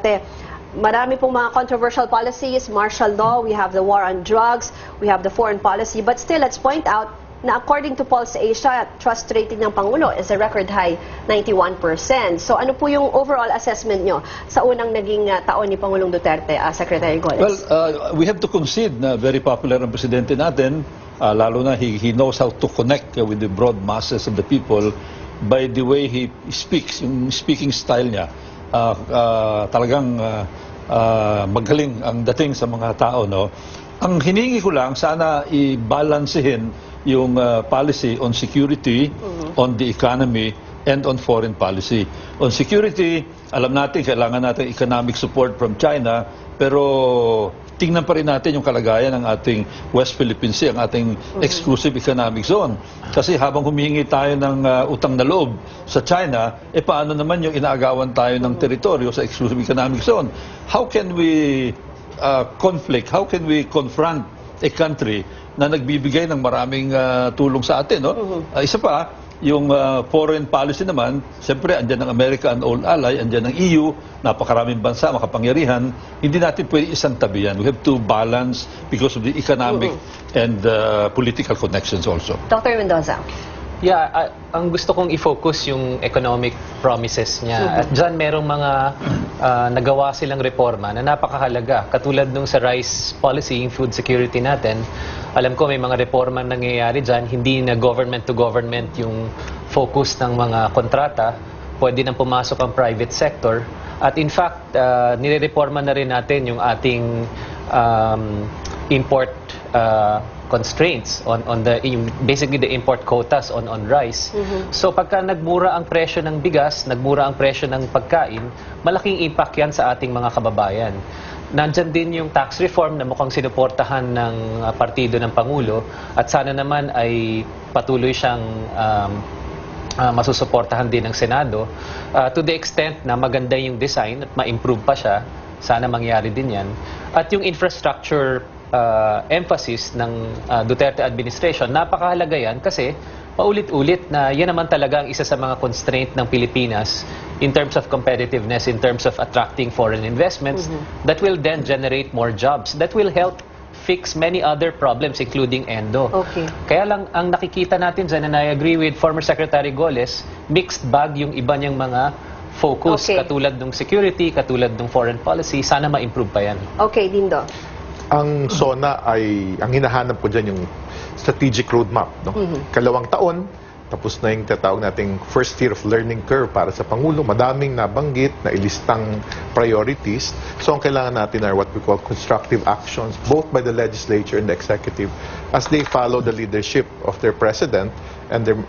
Duterte. Marami pong mga controversial policies, martial law, we have the war on drugs, we have the foreign policy, but still, let's point out na according to Pulse Asia, trust rating ng Pangulo is a record high 91%. So ano po yung overall assessment nyo sa unang naging taon ni Pangulong Duterte, Secretary Goles? Well, we have to concede na very popular ang presidente natin, lalo na he knows how to connect with the broad masses of the people by the way he speaks, yung speaking style niya. Talagang magaling ang dating sa mga tao, no? Ang hiningi ko lang, sana i-balancehin yung policy on security, on the economy, and on foreign policy. On security, alam natin, kailangan natin economic support from China, pero tingnan pa rin natin yung kalagayan ng ating West Philippine Sea, ang ating exclusive economic zone. Kasi habang humihingi tayo ng utang na loob sa China, paano naman yung inaagawan tayo ng teritoryo sa exclusive economic zone? How can we conflict? How can we confront a country na nagbibigay ng maraming tulong sa atin, no? Isa pa, yung foreign policy naman, siyempre, andyan ng America and all ally, andyan ng EU, napakaraming bansa, makapangyarihan, hindi natin pwede isang tabi yan. We have to balance because of the economic and political connections also. Dr. Mendoza. Yeah, ang gusto kong i-focus yung economic promises niya. At dyan merong mga nagawa silang reforma na napakahalaga. Katulad nung sa rice policy, yung food security natin, alam ko may mga reforma nangyayari dyan, hindi na government to government yung focus ng mga kontrata, pwede nang pumasok ang private sector. At in fact, nire-reforma na rin natin yung ating import constraints on the basically the import quotas on rice. So pagka nagmura ang presyo ng bigas, nagmura ang presyo ng pagkain, malaking impact yan sa ating mga kababayan. Nandyan din yung tax reform na mukhang sinuportahan ng partido ng Pangulo at sana naman ay patuloy siyang masusuportahan din ng Senado to the extent na maganda yung design at ma-improve pa siya. Sana mangyari din yan. At yung infrastructure emphasis ng Duterte administration, napakahalaga yan kasi paulit-ulit na yan naman talaga ang isa sa mga constraint ng Pilipinas in terms of competitiveness, in terms of attracting foreign investments that will then generate more jobs, that will help fix many other problems including ENDO. Okay. Kaya lang ang nakikita natin dyan, and I agree with former Secretary Goles, mixed bag yung iba niyang mga focus, katulad ng security, katulad ng foreign policy, sana ma-improve pa yan. Okay, Dindo. Ang SONA ay, ang hinahanap ko dyan yung strategic roadmap. No? Kalawang taon, tapos na yung tatawag nating first year of learning curve para sa Pangulo. Madaming nabanggit na ilistang priorities. So ang kailangan natin are what we call constructive actions, both by the legislature and the executive, as they follow the leadership of their president and their